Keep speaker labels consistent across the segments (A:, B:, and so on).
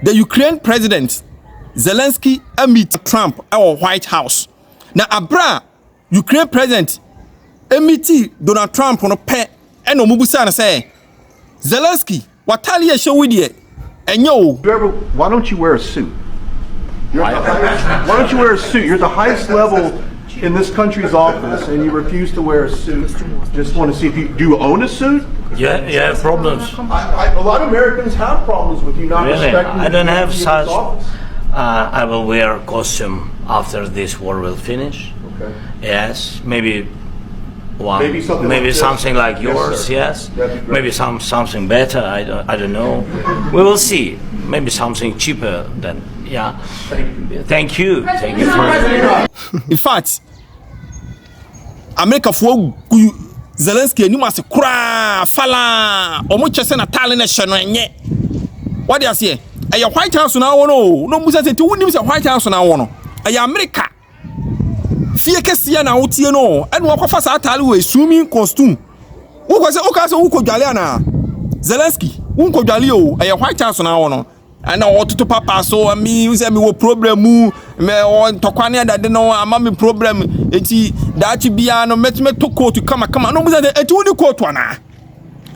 A: the Ukraine president Zelenskyy meet Trump at White House. Now abra Ukraine president meet Donald Trump on a pet and omubusa say Zelenskyy what tell you show with you and yo
B: why don't you wear a suit? Why don't you wear a suit? You're the highest level in this country's office and you refuse to wear a suit. Just want to see if you do you own a suit?
C: Yeah, you have problems.
B: A lot of Americans have problems with you not respecting.
C: I don't have such.
B: Office.
C: I will wear a costume after this war will finish.
B: Okay.
C: Yes, maybe one.
B: Maybe
C: something like yours. Yes. Maybe something better. I don't know. We will see. Maybe something cheaper than. Yeah. Thank you. Thank you for.
A: In fact, America for Zelenskyy any must cry fala omo chese na tale na hye no enye. What do you say? Aya White House na wono no musa say ti wonim say White House na wono. Aya America fie kese na wotie no ene wakofa sa tale we swimming costume. Wo ko say o ka say wo ko dwale ana. Zelenskyy wo ko dwale o aya White House na wono. And I want to papa so me say me wo problem me on tokwane dade no ama me problem enti dachi bia no metime to court kama no musa enti woni court ana.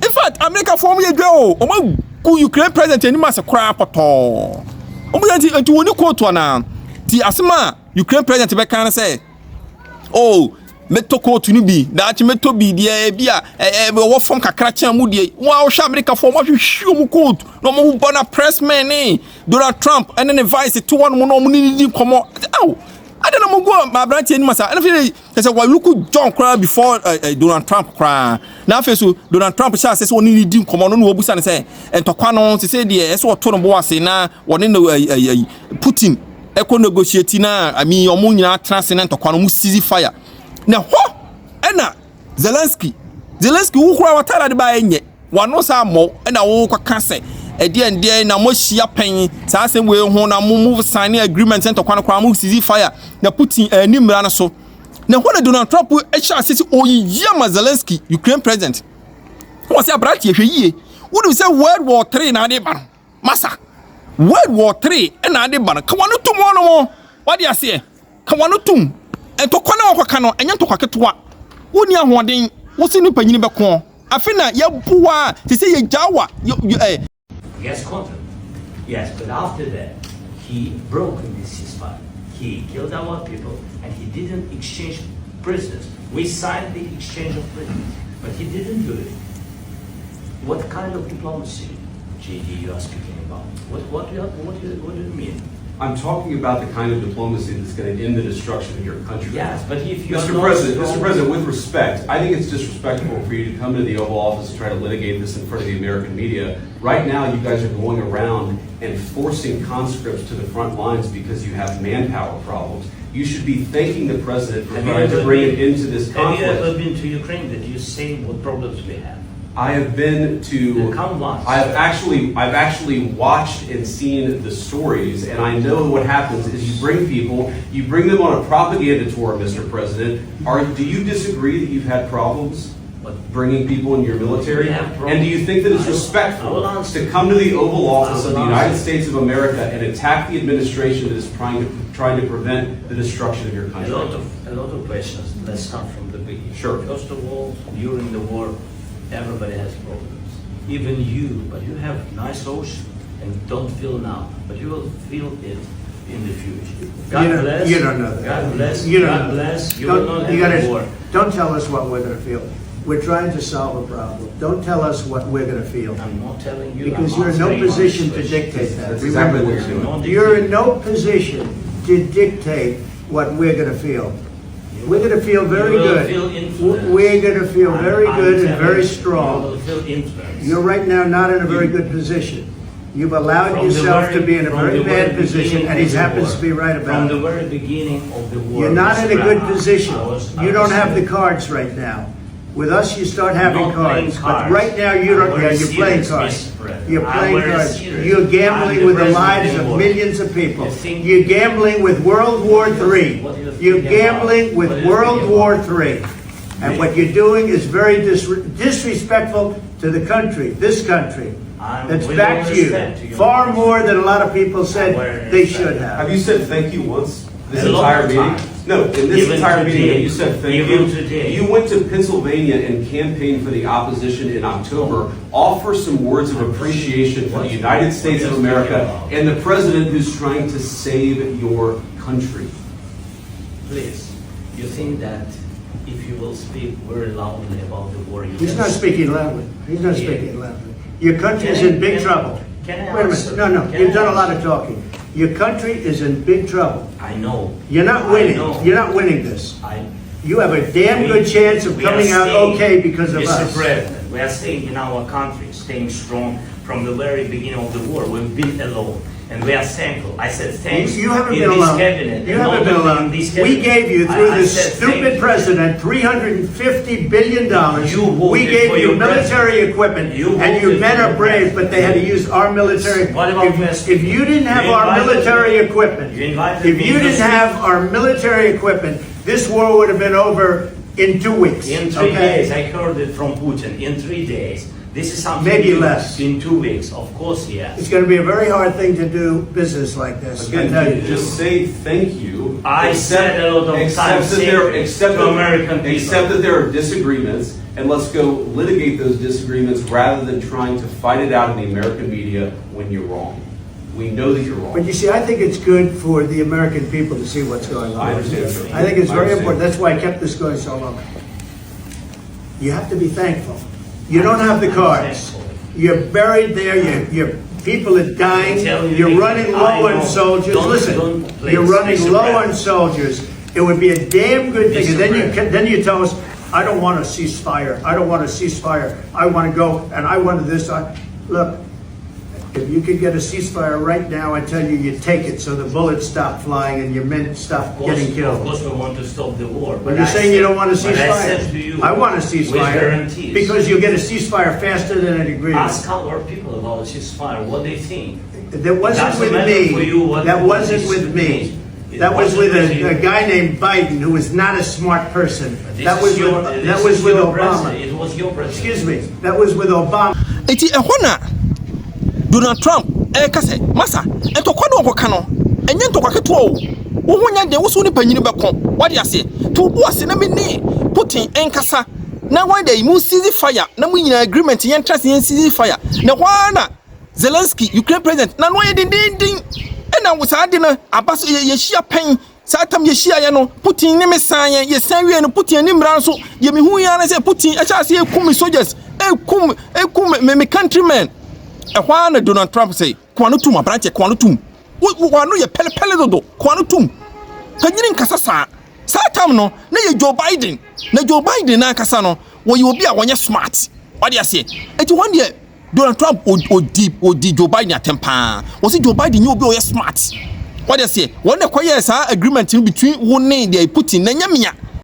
A: In fact America form ye dwa o ma ku Ukraine president ani ma se kra poto o musa enti woni court ana ti asema Ukraine president be kan say oh meto court ni bi dachi meto bi dia bia wo form kakra chan mu dia wa hwa America form wa hwe mu court no mo bona pressman ni Donald Trump and then vice to one mo no mo ni komo aw I don't know go my branch ni masa and say wa look John cry before Donald Trump cry na face so Donald Trump sha say woni ni di komo no no obusa ne say entokwa no say de say to no bo ase na woni no Putin eko negotiate na ami omo nyina trans na entokwa no mu ceasefire na ho ena Zelenskyy wo kura watara de ba enye wano sa mo ena wo kwaka se ede na mo hia pen sa asem we ho na mo move sign agreement ento kwan kwa mo ceasefire na Putin animra na so na ho na Donald Trump e sha sisi oyiyia ma Zelenskyy Ukraine president wo se abrati ehwe yie wo do se World War 3 na de ba masa World War 3 na de ba ka wano tum wono mo what do you say ka wano tum ento kwana wakwaka no enye ntokwa ketwa woni ahoden wo se ni panyini beko afina ya buwa ti se ye jawa
C: Yes, content. Yes, but after that he broke this ceasefire. He killed our people and he didn't exchange prisoners. We signed the exchange of prisoners, but he didn't do it. What kind of diplomacy, JD, you are speaking about? What do you mean?
D: I'm talking about the kind of diplomacy that's going to end the destruction of your country.
C: Yes, but if you
D: Mr. President, with respect, I think it's disrespectful for you to come to the Oval Office and try to litigate this in front of the American media. Right now, you guys are going around and forcing conscripts to the front lines because you have manpower problems. You should be thanking the president for trying to bring it into this conflict.
C: Have you ever been to Ukraine? Did you see what problems we have?
D: I have been to. I've actually watched and seen the stories, and I know what happens is you bring them on a propaganda tour, Mr. President. Do you disagree that you've had problems bringing people in your military? And do you think that it's respectful to come to the Oval Office of the United States of America and attack the administration that is trying to prevent the destruction of your country?
C: A lot of questions. Let's start from the beginning.
D: Sure.
C: First of all, during the war, everybody has problems, even you, but you have nice ocean and don't feel now, but you will feel it in the future. God bless.
E: You don't know that.
C: God bless.
E: You
C: God bless. You will not have war.
E: Don't tell us what we're going to feel. We're trying to solve a problem. Don't tell us what we're going to feel.
C: I'm not telling you.
E: Because you're in no position to dictate that.
D: That's exactly what you're doing.
E: You're in no position to dictate what we're going to feel. We're going to feel very good. We're going to feel very good and very strong. You're right now not in a very good position. You've allowed yourself to be in a very bad position, and he happens to be right about it.
C: From the very beginning of the war.
E: You're not in a good position. You don't have the cards right now. With us, you start having cards. But right now, you don't. Yeah, you're playing cards. You're playing cards. You're gambling with the lives of millions of people. You're gambling with World War III. You're gambling with World War III. And what you're doing is very disrespectful to the country, this country. It's back to you. Far more than a lot of people said they should have.
D: Have you said thank you once this entire meeting? No, in this entire meeting, you said thank you. You went to Pennsylvania and campaigned for the opposition in October. Offer some words of appreciation for the United States of America and the president who's trying to save your country.
C: Please, you think that if you will speak very loudly about the war,
E: He's not speaking loudly. He's not speaking loudly. Your country is in big trouble.
C: Can I
E: Wait a
C: answer?
E: minute. No. You've done a lot of talking. Your country is in big trouble.
C: I know.
E: You're not winning.
C: I know.
E: You're not winning this.
C: I
E: You have a damn good chance of coming out okay because of us.
C: Mr. President, we are staying in our country, staying strong from the very beginning of the war. We've been alone. And we are thankful. I said thanks.
E: You haven't
C: in
E: been
C: this
E: alone.
C: Cabinet,
E: You haven't been alone. We gave you, through this stupid president, $350 billion. We gave you military equipment, and your men are brave, but they had to use our military. If you didn't have our military equipment, this war would have been over in 2 weeks.
C: In 3 days, I heard it from Putin. In 3 days. This is something
E: maybe less.
C: In 2 weeks, of course, yes.
E: It's going to be a very hard thing to do business like this.
D: Again, just say thank you.
C: I said a lot of times to American people.
D: Except that there are disagreements, and let's go litigate those disagreements rather than trying to fight it out in the American media when you're wrong. We know that you're wrong.
E: But you see, I think it's good for the American people to see what's going on.
D: I understand.
E: I think it's very important. That's why I kept this going so long. You have to be thankful. You don't have the cards. You're buried there. Your people are dying. You're running low on soldiers. Listen, you're running low on soldiers. It would be a damn good thing. And then you tell us, I don't want a ceasefire. I don't want a ceasefire. I want to go and I want this. Look, if you could get a ceasefire right now, I tell you, you take it so the bullets stop flying and your men stop getting killed.
C: Of course, we want to stop the war.
E: But you're saying you don't want a ceasefire?
C: I said to you,
E: I want a ceasefire because you'll get a ceasefire faster than an agreement.
C: Ask our people about a ceasefire, what they think.
E: That wasn't with me. That wasn't with me. That was with a guy named Biden, who was not a smart person. That was with Obama.
C: It was your president.
E: Excuse me. That was with Obama.
A: Donald Trump kase masa etokwa no okoka no enye ntokwa keto o wo honya de wo so ni panyini beko wade ase to bu ase na meni Putin enkasa na why dey mu ceasefire na mu nyina agreement yen trust yen ceasefire na hwana Zelenskyy Ukraine president na no ye din na wo sa de na abaso ye hia pen sa tam ye hia ye no Putin ne mesan ye san wie no Putin ni mran so ye mi hu ya na say Putin e cha se ekum soldiers ekum me countrymen. Ehwana Donald Trump say kwano tum abranche kwano tum wano ye pele dodo kwano tum kanyini nkasa sa tam no na ye Joe Biden na nkasa no wo ye obi a wonye smart wade ase eti one day Donald Trump odi Joe Biden atempa wo say Joe Biden ye obi o ye smart wade ase won dey koye sa agreement between wo ne dey Putin na nyamia